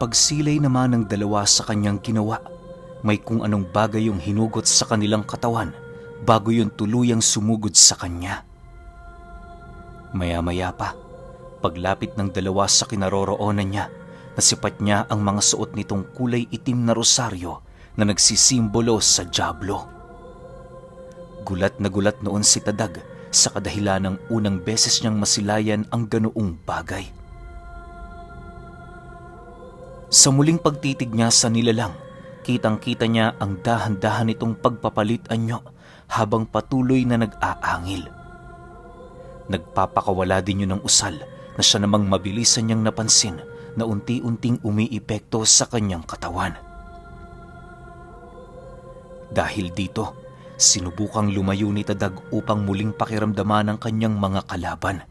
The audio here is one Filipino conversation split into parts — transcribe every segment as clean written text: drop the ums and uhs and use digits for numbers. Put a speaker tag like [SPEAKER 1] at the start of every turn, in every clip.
[SPEAKER 1] pagsilay naman ng dalawa sa kanyang ginawa, may kung anong bagay yung hinugot sa kanilang katawan bago yun tuluyang sumugod sa kanya. Maya-maya pa, paglapit ng dalawa sa kinaroroonan niya, nasipat niya ang mga suot nitong kulay itim na rosaryo na nagsisimbolo sa dyablo. Gulat na gulat noon si Tadag sa kadahilan ng unang beses niyang masilayan ang ganoong bagay. Sa muling pagtitig niya sa nilalang, kitang-kita niya ang dahan-dahan nitong pagpapalit anyo habang patuloy na nag-aangil. Nagpapakawala din yun ng usal na siya namang mabilisan niyang napansin na unti-unting umiipekto sa kanyang katawan. Dahil dito, sinubukang lumayo ni Tadag upang muling pakiramdaman ang kanyang mga kalaban.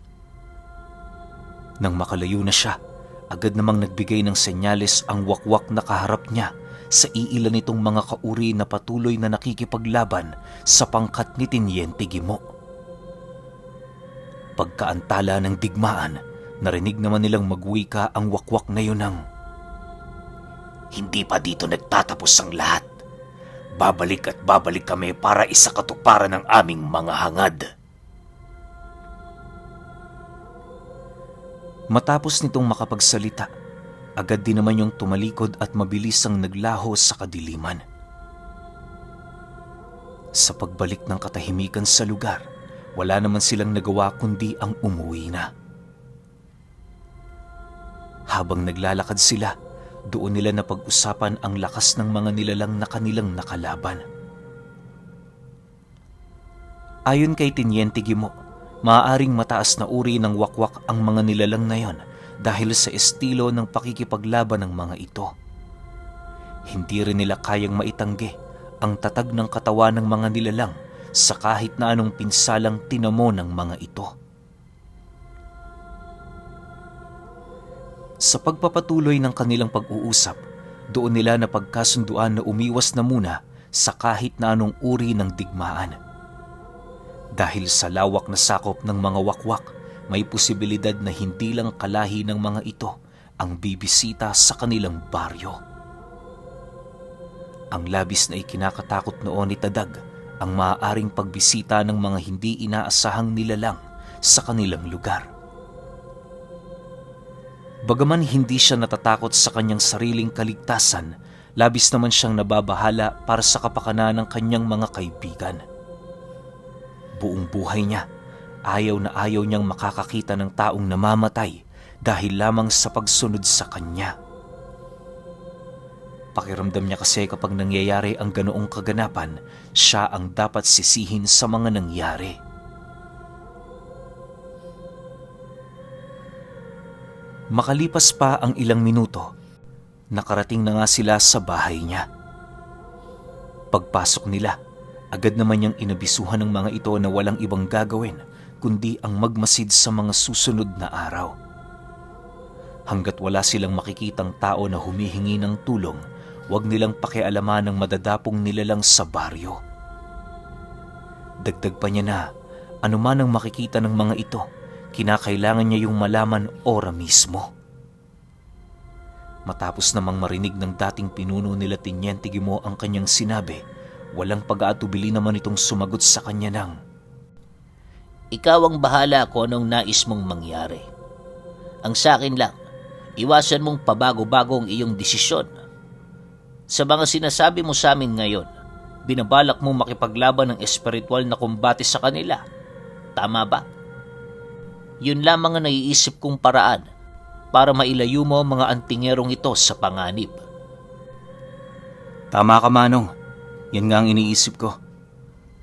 [SPEAKER 1] Nang makalayo na siya, agad namang nagbigay ng senyales ang wakwak na kaharap niya sa iilan nitong mga kauri na patuloy na nakikipaglaban sa pangkat ni Teniente Gimo. Pagkaantala ng digmaan, narinig naman nilang magwika ang wakwak na yun ng, "Hindi pa dito nagtatapos ang lahat. Babalik at babalik kami para isakatuparan ang aming mga hangad." Matapos nitong makapagsalita, agad din naman yung tumalikod at mabilisang naglaho sa kadiliman. Sa pagbalik ng katahimikan sa lugar, wala naman silang nagawa kundi ang umuwi na. Habang naglalakad sila, doon nila napag-usapan ang lakas ng mga nilalang na kanilang nakalaban. Ayon kay Teniente Gimo, maaaring mataas na uri ng wakwak ang mga nilalang na yon dahil sa estilo ng pakikipaglaban ng mga ito. Hindi rin nila kayang maitanggi ang tatag ng katawan ng mga nilalang sa kahit na anong pinsalang tinamo ng mga ito. Sa pagpapatuloy ng kanilang pag-uusap, doon nila napagkasunduan na umiwas na muna sa kahit na anong uri ng digmaan. Dahil sa lawak na sakop ng mga wakwak, may posibilidad na hindi lang kalahi ng mga ito ang bibisita sa kanilang baryo. Ang labis na ikinakatakot noon ni Tadag ang maaaring pagbisita ng mga hindi inaasahang nilalang sa kanilang lugar. Bagaman hindi siya natatakot sa kanyang sariling kaligtasan, labis naman siyang nababahala para sa kapakanan ng kanyang mga kaibigan. Buong buhay niya, ayaw na ayaw niyang makakakita ng taong namamatay dahil lamang sa pagsunod sa kanya. Pakiramdam niya kasi kapag nangyayari ang ganoong kaganapan, siya ang dapat sisihin sa mga nangyari. Makalipas pa ang ilang minuto, nakarating na nga sila sa bahay niya. Pagpasok nila, agad naman niyang inabisuhan ng mga ito na walang ibang gagawin kundi ang magmasid sa mga susunod na araw. Hanggat wala silang makikitang tao na humihingi ng tulong, huwag nilang pakialaman ng madadapong nilalang sa baryo. Dagdag pa niya na, anuman ang makikita ng mga ito, kinakailangan niya yung malaman ora mismo. Matapos namang marinig ng dating pinuno nila Teniente Gimo ang kanyang sinabi, walang pag-aatubili naman itong sumagot sa kanya ng,
[SPEAKER 2] "Ikaw ang bahala kung anong nais mong mangyari. Ang sa akin lang, iwasan mong pabago-bago ang iyong desisyon. Sa mga sinasabi mo sa amin ngayon, binabalak mong makipaglaban ng espiritual na kumbate sa kanila. Tama ba? Yun lamang ang naiisip kong paraan para mailayo mo ang mga antingerong ito sa panganib."
[SPEAKER 1] "Tama ka, Manong. Yan nga ang iniisip ko.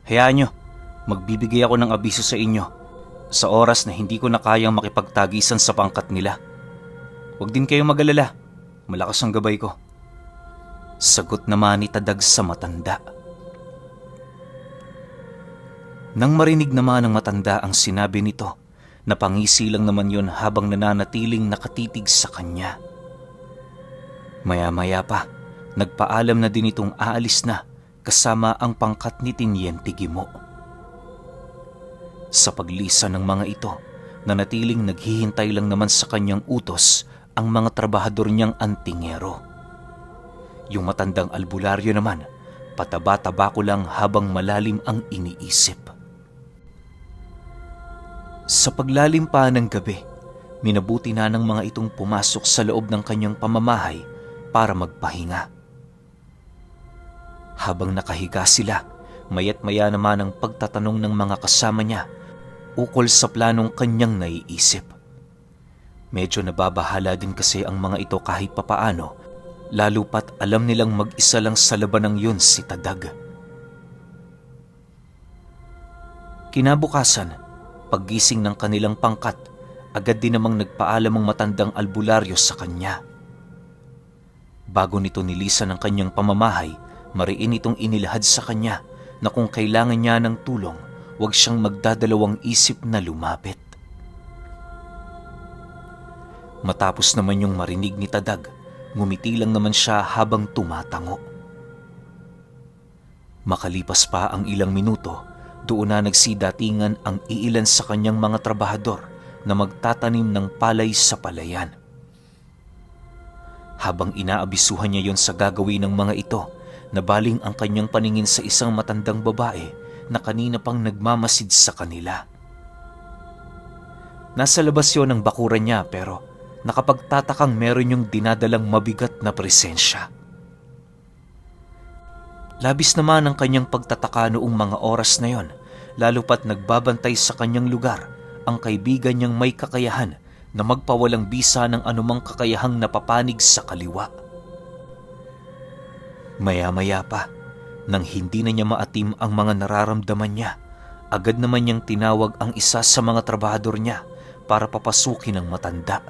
[SPEAKER 1] Hayaan nyo, magbibigay ako ng abiso sa inyo sa oras na hindi ko na kayang makipagtagisan sa pangkat nila. Huwag din kayong mag-alala, malakas ang gabay ko." Sagot naman ni Tadag sa matanda. Nang marinig naman ng matanda ang sinabi nito, napangisi lang naman yon habang nananatiling nakatitig sa kanya. Maya-maya pa, nagpaalam na din itong aalis na kasama ang pangkat ni Teniente Gimo. Sa paglisan ng mga ito, nanatiling naghihintay lang naman sa kanyang utos ang mga trabahador niyang antingero. Yung matandang albularyo naman, pataba-taba ko lang habang malalim ang iniisip. Sa paglalim pa ng gabi, minabuti na ng mga itong pumasok sa loob ng kanyang pamamahay para magpahinga. Habang nakahiga sila, maya't maya naman ang pagtatanong ng mga kasama niya ukol sa planong kanyang naiisip. Medyo nababahala din kasi ang mga ito kahit papaano, lalo pat alam nilang mag-isa lang sa labanang yun si Tadag. Kinabukasan, paggising ng kanilang pangkat, agad din namang nagpaalam ang matandang albularyo sa kanya. Bago nito nilisan ang kanyang pamamahay, mariin itong inilahad sa kanya na kung kailangan niya ng tulong, huwag siyang magdadalawang isip na lumapit. Matapos naman yung marinig ni Tadag, ngumiti lang naman siya habang tumatango. Makalipas pa ang ilang minuto, doon na nagsidatingan ang iilan sa kanyang mga trabahador na magtatanim ng palay sa palayan. Habang inaabisuhan niya yon sa gagawin ng mga ito, nabaling ang kanyang paningin sa isang matandang babae na kanina pang nagmamasid sa kanila. Nasa labas yon ang bakuran niya pero nakapagtatakang meron yung dinadalang mabigat na presensya. Labis naman ang kanyang pagtataka noong mga oras na yon, lalo pat nagbabantay sa kanyang lugar ang kaibigan niyang may kakayahan na magpawalang bisa ng anumang kakayahang napapanig sa kaliwa. Maya-maya pa, nang hindi na niya maatim ang mga nararamdaman niya, agad naman niyang tinawag ang isa sa mga trabahador niya para papasukin ang matanda.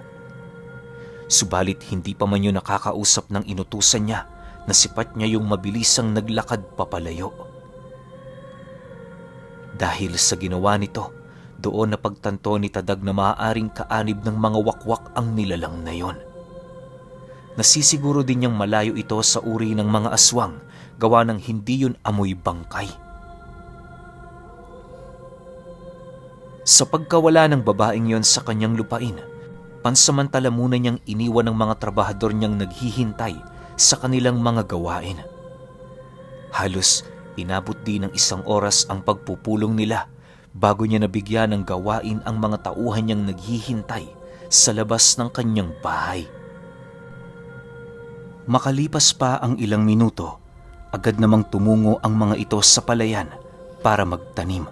[SPEAKER 1] Subalit hindi pa man yun nakakausap ng inutusan niya, nasipat niya yung mabilisang naglakad papalayo. Dahil sa ginawa nito, doon napagtanto ni Tadag na maaaring kaanib ng mga wakwak ang nilalang na yon. Nasisiguro din niyang malayo ito sa uri ng mga aswang, gawa ng hindi yun amoy bangkay. Sa pagkawala ng babaeng yon sa kanyang lupain, pansamantala muna niyang iniwan ng mga trabahador niyang naghihintay sa kanilang mga gawain. Halos inabot din ng 1 oras ang pagpupulong nila bago niya nabigyan ng gawain ang mga tauhan niyang naghihintay sa labas ng kanyang bahay. Makalipas pa ang ilang minuto, agad namang tumungo ang mga ito sa palayan para magtanim.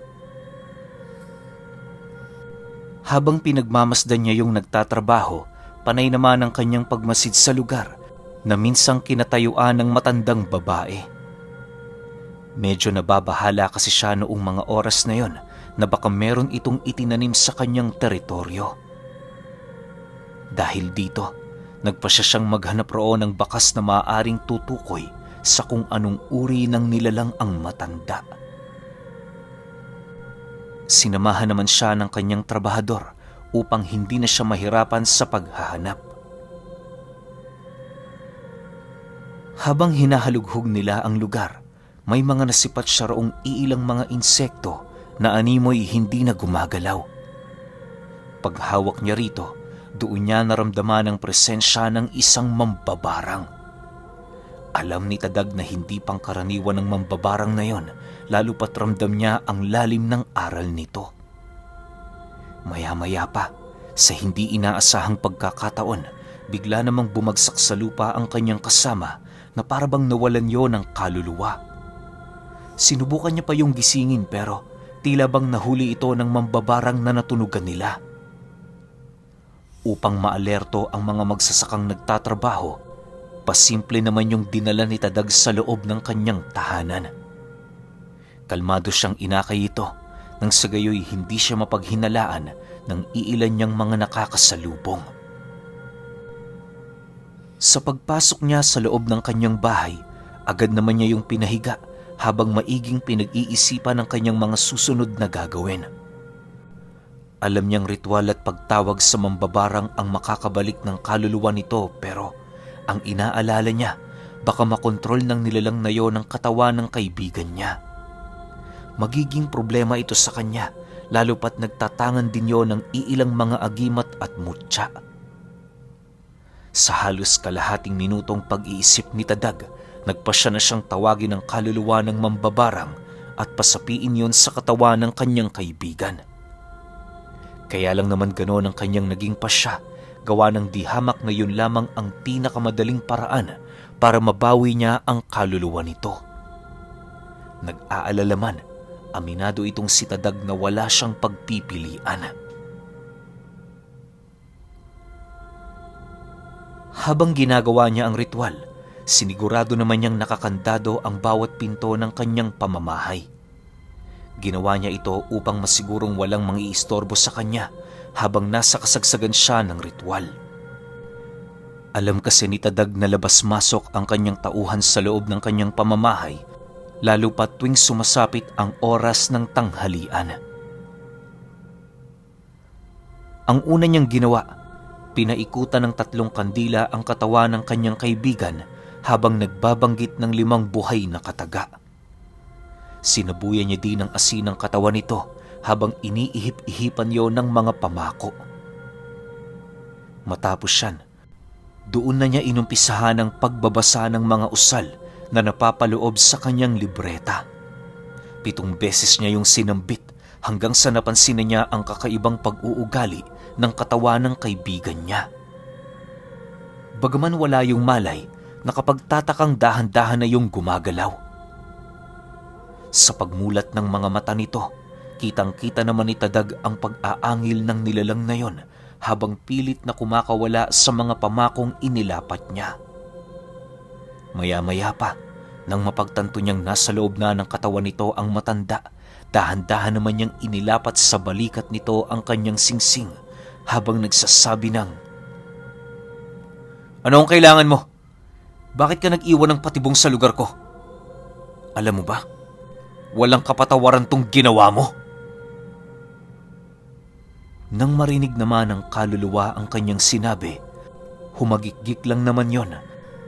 [SPEAKER 1] Habang pinagmamasdan niya yung nagtatrabaho, panay naman ang kanyang pagmasid sa lugar na minsang kinatayuan ng matandang babae. Medyo nababahala kasi siya noong mga oras na yon na baka meron itong itinanim sa kanyang teritoryo. Dahil dito, nagpasya siyang maghanap roon ng bakas na maaaring tutukoy sa kung anong uri ng nilalang ang matanda. Sinamahan naman siya ng kanyang trabahador upang hindi na siya mahirapan sa paghahanap. Habang hinahalughog nila ang lugar, may mga nasipat siya roong iilang mga insekto na animoy hindi na gumagalaw. Paghawak niya rito, doon niya naramdaman ang presensya ng isang mambabarang. Alam ni Tadag na hindi pangkaraniwan ng mambabarang na yon, lalo pat ramdam niya ang lalim ng aral nito. Maya-maya pa, sa hindi inaasahang pagkakataon, bigla namang bumagsak sa lupa ang kanyang kasama na parabang nawalan yon ng kaluluwa. Sinubukan niya pa yung gisingin pero tila bang nahuli ito ng mambabarang na natunugan nila. Upang maalerto ang mga magsasakang nagtatrabaho, pasimple naman yung dinala ni Tadag sa loob ng kanyang tahanan. Kalmado siyang inakay ito nang sa gayoy hindi siya mapaghinalaan ng iilan niyang mga nakakasalubong. Sa pagpasok niya sa loob ng kanyang bahay, agad naman niya yung pinahiga habang maiging pinag-iisipan ng kanyang mga susunod na gagawin. Alam niyang ritual at pagtawag sa mambabarang ang makakabalik ng kaluluwa nito pero ang inaalala niya baka makontrol ng nilalang na yon ang katawan ng kaibigan niya. Magiging problema ito sa kanya lalo pat nagtatangan din yon ng iilang mga agimat at mutya. Sa halos kalahating minutong pag-iisip ni Tadag, nagpasya na siyang tawagin ang kaluluwa ng mambabarang at pasapiin yon sa katawan ng kanyang kaibigan. Kaya lang naman gano'n ang kanyang naging pasya, gawa ng di hamak na yun lamang ang pinakamadaling paraan para mabawi niya ang kaluluwa nito. Nag-aalala man, aminado itong si Tadag na wala siyang pagpipilian. Habang ginagawa niya ang ritual, sinigurado naman niyang nakakandado ang bawat pinto ng kanyang pamamahay. Ginawa niya ito upang masigurong walang mangiistorbo sa kanya habang nasa kasagsagan siya ng ritual. Alam kasi ni Tadag na labas-masok ang kanyang tauhan sa loob ng kanyang pamamahay, lalo pa tuwing sumasapit ang oras ng tanghalian. Ang una niyang ginawa, pinaikutan ng 3 kandila ang katawan ng kanyang kaibigan habang nagbabanggit ng 5 buhay na kataga. Sinabuyan niya din ng asin ang katawan nito habang iniihip-ihipan yon ng mga pamako. Matapos yan, doon na niya inumpisahan ang pagbabasa ng mga usal na napapaloob sa kanyang libreta. 7 beses niya yung sinambit hanggang sa napansin na niya ang kakaibang pag-uugali ng katawan ng kaibigan niya. Bagaman wala yung malay, nakapagtatakang dahan-dahan na yung gumagalaw. Sa pagmulat ng mga mata nito, kitang-kita naman ni Tadag ang pag-aangil ng nilalang na yon habang pilit na kumakawala sa mga pamakong inilapat niya. Maya-maya pa, nang mapagtanto niyang nasa loob na ng katawan nito ang matanda, dahan-dahan naman niyang inilapat sa balikat nito ang kanyang singsing habang nagsasabi ng, "Ano ang kailangan mo? Bakit ka nag-iwan ng patibong sa lugar ko? Alam mo ba, walang kapatawaran tong ginawa mo." Nang marinig naman ng kaluluwa ang kanyang sinabi, humagikgik lang naman yon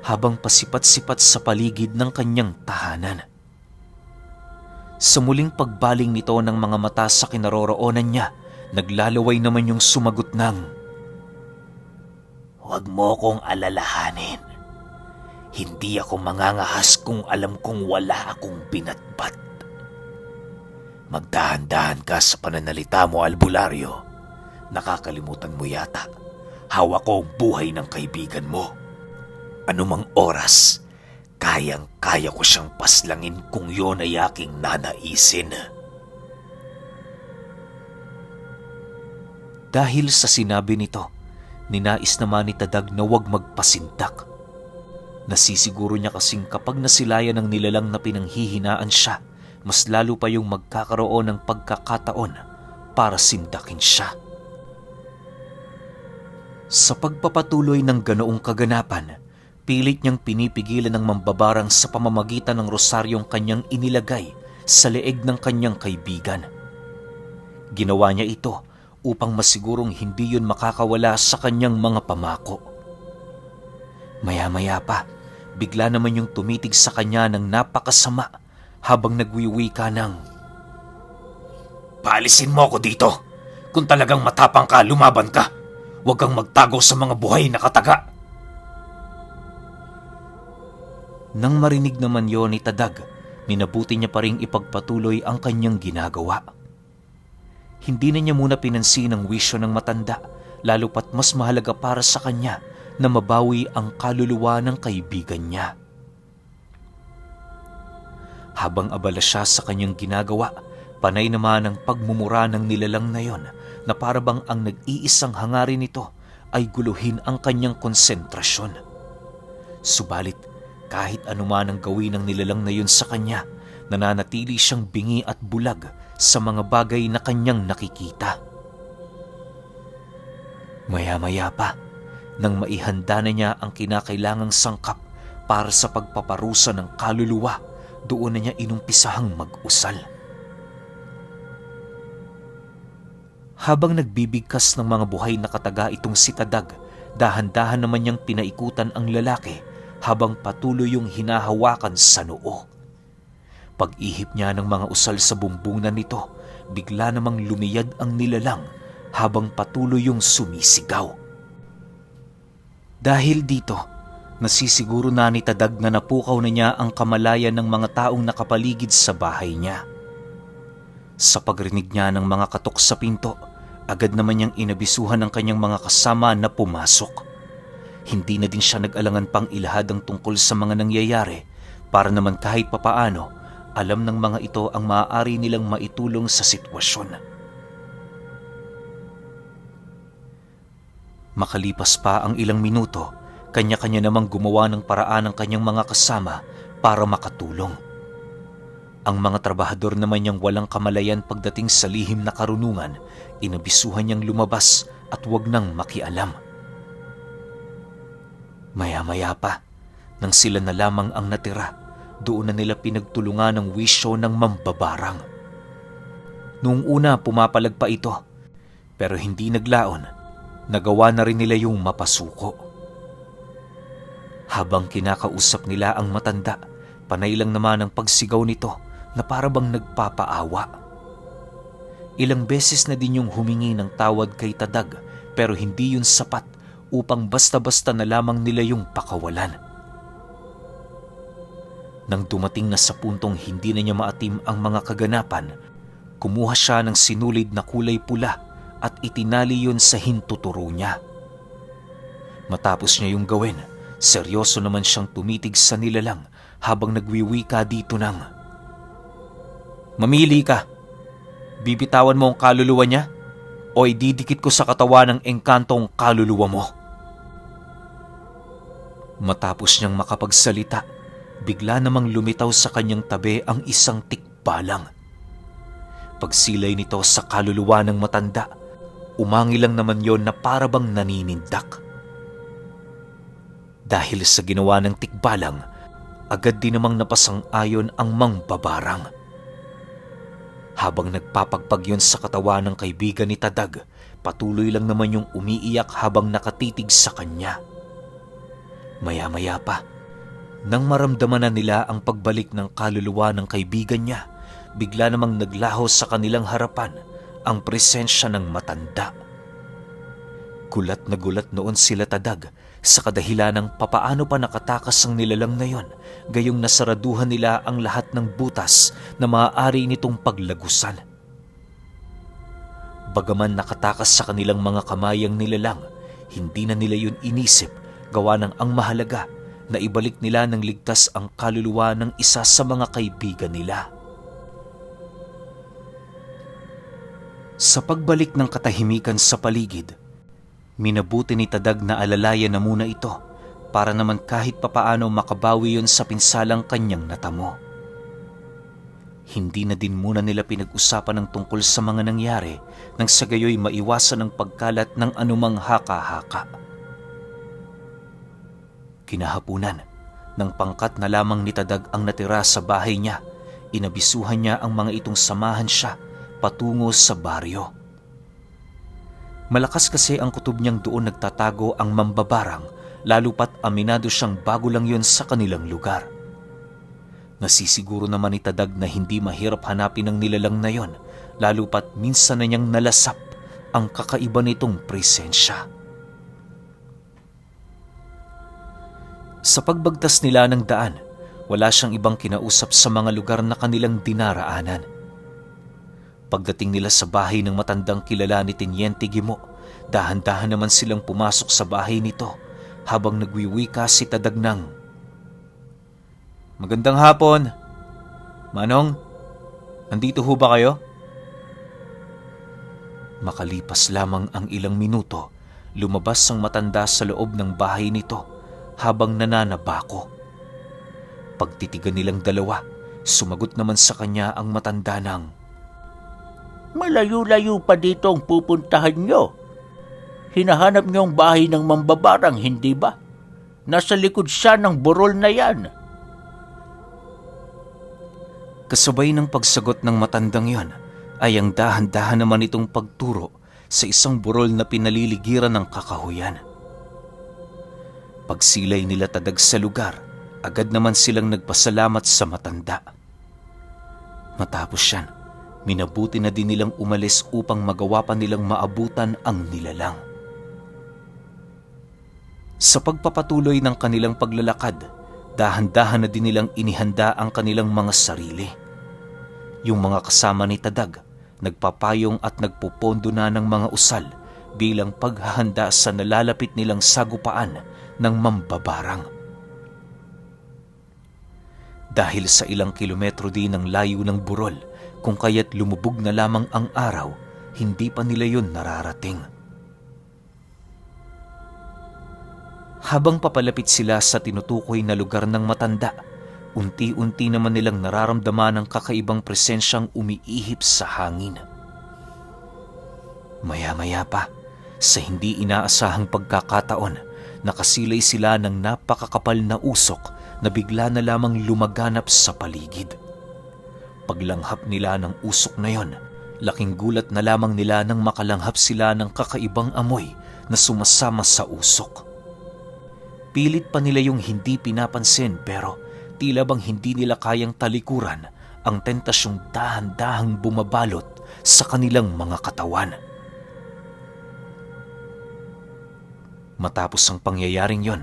[SPEAKER 1] habang pasipat-sipat sa paligid ng kanyang tahanan. Sa muling pagbaling nito ng mga mata sa kinaroroonan niya, naglalaway naman yung sumagot ng, "Huwag mo kong alalahanin. Hindi ako mangangahas kung alam kong wala akong binatbat. Magdahan-dahan ka sa pananalita mo, albularyo. Nakakalimutan mo yata, hawak ko ang buhay ng kaibigan mo. Anumang oras, kayang-kaya ko siyang paslangin kung yon ay aking nanaisin." Dahil sa sinabi nito, ninais naman ni Tadag na huwag magpasindak. Nasisiguro niya kasing kapag nasilayan ng nilalang na pinanghihinaan siya, mas lalo pa yung magkakaroon ng pagkakataon para sindakin siya. Sa pagpapatuloy ng ganoong kaganapan, pilit niyang pinipigilan ng mambabarang sa pamamagitan ng rosaryong kanyang inilagay sa leeg ng kanyang kaibigan. Ginawa niya ito upang masigurong hindi yun makakawala sa kanyang mga pamako. Maya-maya pa, bigla naman yung tumitig sa kanya ng napakasama habang nagwiwika ng, "Paalisin mo ako dito! Kung talagang matapang ka, lumaban ka! Huwag kang magtago sa mga buhay na kataga!" Nang marinig naman yon ni Tadag, minabuti niya pa ring ipagpatuloy ang kanyang ginagawa. Hindi na niya muna pinansin ang wisyo ng matanda, lalo pat mas mahalaga para sa kanya na mabawi ang kaluluwa ng kaibigan niya. Habang abala siya sa kanyang ginagawa, panay naman ang pagmumura ng nilalang na yon na parabang ang nag-iisang hangarin nito ay guluhin ang kanyang konsentrasyon. Subalit, kahit anuman ang gawin ng nilalang na yun sa kanya, nananatili siyang bingi at bulag sa mga bagay na kanyang nakikita. Maya-maya pa, nang maihanda na niya ang kinakailangang sangkap para sa pagpaparusa ng kaluluwa, doon na niya inumpisahang mag-usal. Habang nagbibigkas ng mga buhay na kataga itong si Tadag, dahan-dahan naman niyang pinaikutan ang lalaki habang patuloy yung hinahawakan sa noo. Pag-ihip niya ng mga usal sa bumbungan nito, bigla namang lumiyad ang nilalang habang patuloy yung sumisigaw. Dahil dito, nasisiguro na ni Tadag na napukaw na niya ang kamalayan ng mga taong nakapaligid sa bahay niya. Sa pagrinig niya ng mga katok sa pinto, agad naman niyang inabisuhan ng kanyang mga kasama na pumasok. Hindi na din siya nag-alangan pang ilahad ang tungkol sa mga nangyayari para naman kahit papaano alam ng mga ito ang maaari nilang maitulong sa sitwasyon. Makalipas pa ang ilang minuto, kanya-kanya namang gumawa ng paraan ng kanyang mga kasama para makatulong. Ang mga trabahador naman niyang walang kamalayan pagdating sa lihim na karunungan, inabisuhan niyang lumabas at huwag nang makialam. Maya-maya pa, nang sila na lamang ang natira, doon na nila pinagtulungan ng wisyo ng mambabarang. Noong una pumapalag pa ito, pero hindi naglaon, nagawa na rin nila yung mapasuko. Habang kinakausap nila ang matanda, panay lang naman ang pagsigaw nito na para bang nagpapaawa. Ilang beses na din yung humingi ng tawad kay Tadag pero hindi yun sapat upang basta-basta na lamang nila yung pakawalan. Nang dumating na sa puntong hindi na niya maatim ang mga kaganapan, kumuha siya ng sinulid na kulay pula at itinali yun sa hintuturo niya. Matapos niya yung gawin, seryoso naman siyang tumitig sa nilalang habang nagwiwika dito ng, "Mamili ka. Bibitawan mo ang kaluluwa niya o ididikit ko sa katawan ng engkantong kaluluwa mo." Matapos niyang makapagsalita, bigla namang lumitaw sa kanyang tabi ang isang tikbalang. Pagsilay nito sa kaluluwa ng matanda, umangi lang naman yon na para bang naninindak. Dahil sa ginawa ng tikbalang, agad din namang napasang-ayon ang mangbabarang. Habang nagpapagpag yun sa katawan ng kaibigan ni Tadag, patuloy lang naman yung umiiyak habang nakatitig sa kanya. Maya-maya pa, nang maramdaman na nila ang pagbalik ng kaluluwa ng kaibigan niya, bigla namang naglaho sa kanilang harapan ang presensya ng matanda. Gulat na gulat noon sila Tadag sa kadahilan ng papaano pa nakatakas ang nilalang na yon, gayong nasaraduhan nila ang lahat ng butas na maaari nitong paglagusan. Bagaman nakatakas sa kanilang mga kamay ang nilalang, hindi na nila yun inisip, gawa ng ang mahalaga na ibalik nila ng ligtas ang kaluluwa ng isa sa mga kaibigan nila. Sa pagbalik ng katahimikan sa paligid, minabuti ni Tadag na alalayan na muna ito para naman kahit papaano makabawi yon sa pinsalang kanyang natamo. Hindi na din muna nila pinag-usapan ng tungkol sa mga nangyari nang sa gayoy maiwasan ang pagkalat ng anumang haka-haka. Kinahapunan, nang pangkat na lamang ni Tadag ang natira sa bahay niya, inabisuhan niya ang mga itong samahan siya patungo sa baryo. Malakas kasi ang kutob niyang doon nagtatago ang mambabarang, lalo pat aminado siyang bago lang yun sa kanilang lugar. Nasisiguro naman ni Tadag na hindi mahirap hanapin ang nilalang na yon, lalo pat minsan na niyang nalasap ang kakaiba nitong presensya. Sa pagbagtas nila ng daan, wala siyang ibang kinausap sa mga lugar na kanilang dinaraanan. Pagdating nila sa bahay ng matandang kilala ni Teniente Gimo, dahan-dahan naman silang pumasok sa bahay nito habang nagwiwika si Tadag ng, "Magandang hapon. Manong, nandito ho ba kayo?" Makalipas lamang ang ilang minuto, lumabas ang matanda sa loob ng bahay nito habang nananabako. Pagtitigan nilang dalawa, sumagot naman sa kanya ang matanda ng,
[SPEAKER 2] "Malayo-layo pa dito ang pupuntahan nyo. Hinahanap nyo ang bahay ng mambabarang, hindi ba? Nasa likod siya ng burol na yan."
[SPEAKER 1] Kasabay ng pagsagot ng matandang yon ay ang dahan-dahan naman itong pagturo sa isang burol na pinaliligiran ng kakahuyan. Pagsilay nila Tadag sa lugar, agad naman silang nagpasalamat sa matanda. Matapos yan, minabuti na din nilang umalis upang magawa pa nilang maabutan ang nilalang. Sa pagpapatuloy ng kanilang paglalakad, dahan-dahan na din nilang inihanda ang kanilang mga sarili. Yung mga kasama ni Tadag, nagpapayong at nagpupondo na ng mga usal bilang paghahanda sa nalalapit nilang sagupaan ng mambabarang. Dahil sa ilang kilometro din ang layo ng burol, kung kaya't lumubog na lamang ang araw, hindi pa nila yun nararating. Habang papalapit sila sa tinutukoy na lugar ng matanda, unti-unti naman nilang nararamdaman ang kakaibang presensyang umiihip sa hangin. Maya-maya pa, sa hindi inaasahang pagkakataon, nakasilay sila ng napakakapal na usok na bigla na lamang lumaganap sa paligid. Paglanghap nila ng usok na yon, laking gulat na lamang nila nang makalanghap sila ng kakaibang amoy na sumasama sa usok. Pilit pa nila yung hindi pinapansin pero tila bang hindi nila kayang talikuran ang tentasyong dahan-dahang bumabalot sa kanilang mga katawan. Matapos ang pangyayaring yon,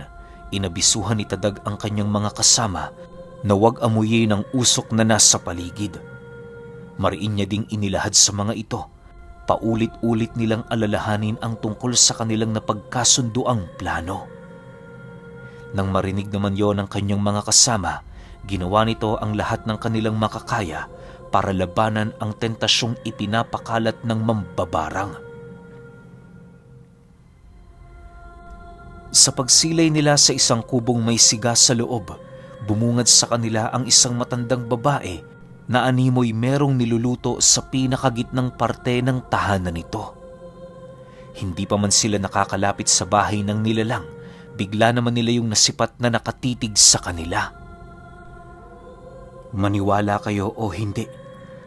[SPEAKER 1] inabisuhan ni Tadag ang kanyang mga kasama na huwag amuyin ang usok na nasa paligid. Mariin niya ding inilahad sa mga ito. Paulit-ulit nilang alalahanin ang tungkol sa kanilang napagkasunduang plano. Nang marinig naman yon ng kanyang mga kasama, ginawa nito ang lahat ng kanilang makakaya para labanan ang tentasyong ipinapakalat ng mambabarang. Sa pagsilay nila sa isang kubong may siga sa loob, bumungad sa kanila ang isang matandang babae na animoy merong niluluto sa pinakagitnang parte ng tahanan nito. Hindi pa man sila nakakalapit sa bahay ng nilalang, bigla naman nila yung nasipat na nakatitig sa kanila. Maniwala kayo o hindi,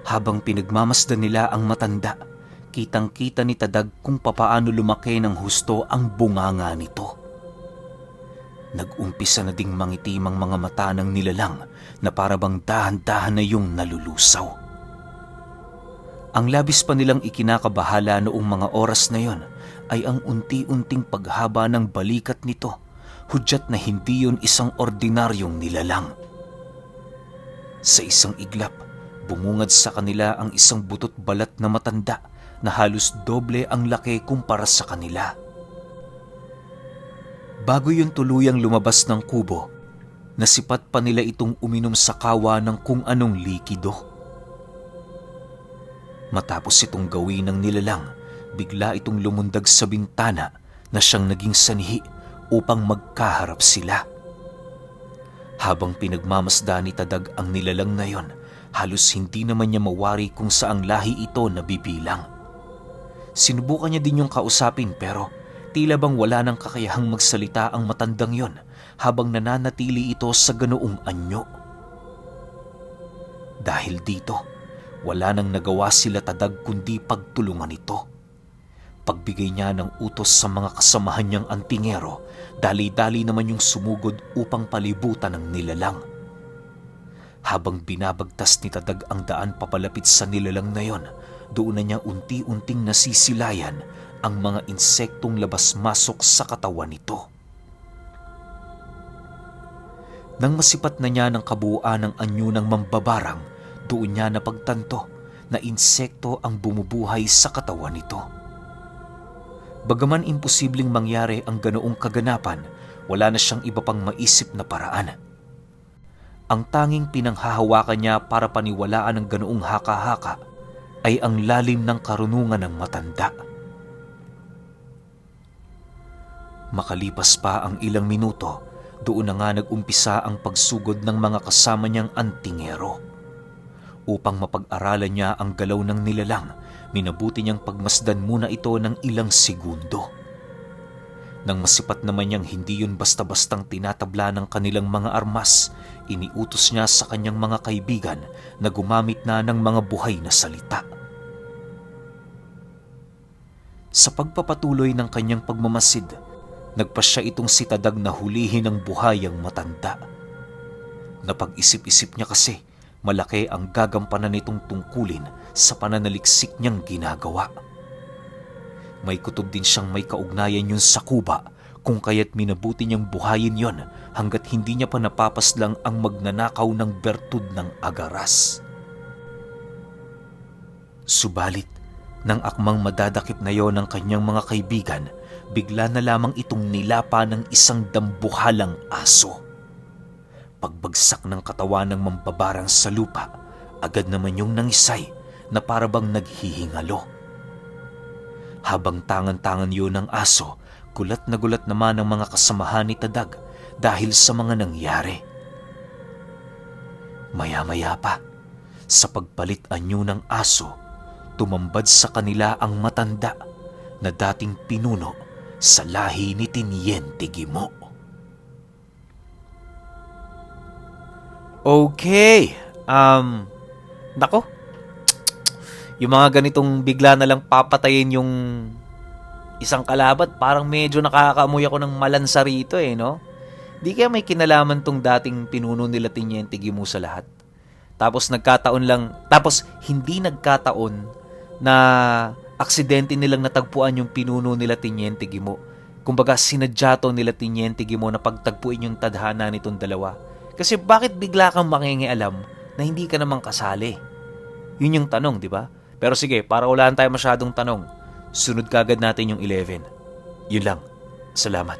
[SPEAKER 1] habang pinagmamasdan nila ang matanda, kitang-kita ni Tadag kung papaano lumaki ng husto ang bunganga nito. Nag-umpisa na ding mangitim ang mga mata ng nilalang na parabang dahan-dahan na yung nalulusaw. Ang labis pa nilang ikinakabahala noong mga oras na yon ay ang unti-unting paghaba ng balikat nito, hudyat na hindi yun isang ordinaryong nilalang. Sa isang iglap, bumungad sa kanila ang isang butot balat na matanda na halos doble ang laki kumpara sa kanila. Bago yun tuluyang lumabas ng kubo, nasipat pa nila itong uminom sa kawa ng kung anong likido. Matapos itong gawin ng nilalang, bigla itong lumundag sa bintana na siyang naging sanhi upang magkaharap sila. Habang pinagmamasda ni Tadag ang nilalang na yon, halos hindi naman niya mawari kung saang lahi ito nabibilang. Sinubukan niya din yung kausapin pero tila bang wala nang kakayahang magsalita ang matandang yon habang nananatili ito sa ganoong anyo. Dahil dito, wala nang nagawa sila Tadag kundi pagtulungan ito. Pagbigay niya ng utos sa mga kasamahan niyang antingero, dali-dali naman yung sumugod upang palibutan ng nilalang. Habang binabagtas ni Tadag ang daan papalapit sa nilalang na yon, doon na niya unti-unting nasisilayan ang mga insektong labas-masok sa katawan nito. Nang masipat na niya ng kabuuan ng anyo ng mambabarang, doon niya napagtanto na insekto ang bumubuhay sa katawan nito. Bagaman imposibleng mangyari ang ganoong kaganapan, wala na siyang iba pang maisip na paraan. Ang tanging pinanghahawakan niya para paniwalaan ng ganoong haka-haka ay ang lalim ng karunungan ng matanda. Makalipas pa ang ilang minuto, doon na nga nag-umpisa ang pagsugod ng mga kasama niyang antingero. Upang mapag-aralan niya ang galaw ng nilalang, minabuti niyang pagmasdan muna ito ng ilang segundo. Nang masipat naman niyang hindi yun basta-bastang tinatabla ng kanilang mga armas, iniutos niya sa kanyang mga kaibigan na gumamit na ng mga buhay na salita. Sa pagpapatuloy ng kanyang pagmamasid, nagpasya itong si Tadag na hulihin ng buhay ang matanda. Napag-isip-isip niya kasi, malaki ang gagampanan nitong tungkulin sa pananaliksik niyang ginagawa. May kutob din siyang may kaugnayan yun sa kuba kung kaya't minabuti niyang buhayin yon hanggat hindi niya pa napapaslang ang magnanakaw ng bertud ng agaras. Subalit, nang akmang madadakip na yon ng kanyang mga kaibigan, bigla na lamang itong nilapa ng isang dambuhalang aso. Pagbagsak ng katawan ng mambabarang sa lupa, agad naman yung nangisay na parabang naghihingalo. Habang tangan-tangan yun ng aso, gulat naman ang mga kasamahan ni Tadag dahil sa mga nangyari. Maya-maya pa, sa pagpalit anyo ng aso, tumambad sa kanila ang matanda na dating pinuno sa lahi ni Tiniente Gimo. Okay, nako, yung mga ganitong bigla na lang papatayin yung isang kalaban, parang medyo nakakaamoy ako ng malansa rito no? Di kaya may kinalaman tong dating pinuno nila Tiniente Gimo sa lahat. Tapos hindi nagkataon na aksidente nilang natagpuan yung pinuno nila Tiniente Gimo. Kumbaga sinadya to nila Tiniente Gimo na pagtagpuin yung tadhana nitong dalawa. Kasi bakit bigla kang mangingialam na hindi ka namang kasali? Yun yung tanong, di ba? Pero sige, para wala tayo masyadong tanong, sunod kagad natin yung 11. Yun lang. Salamat.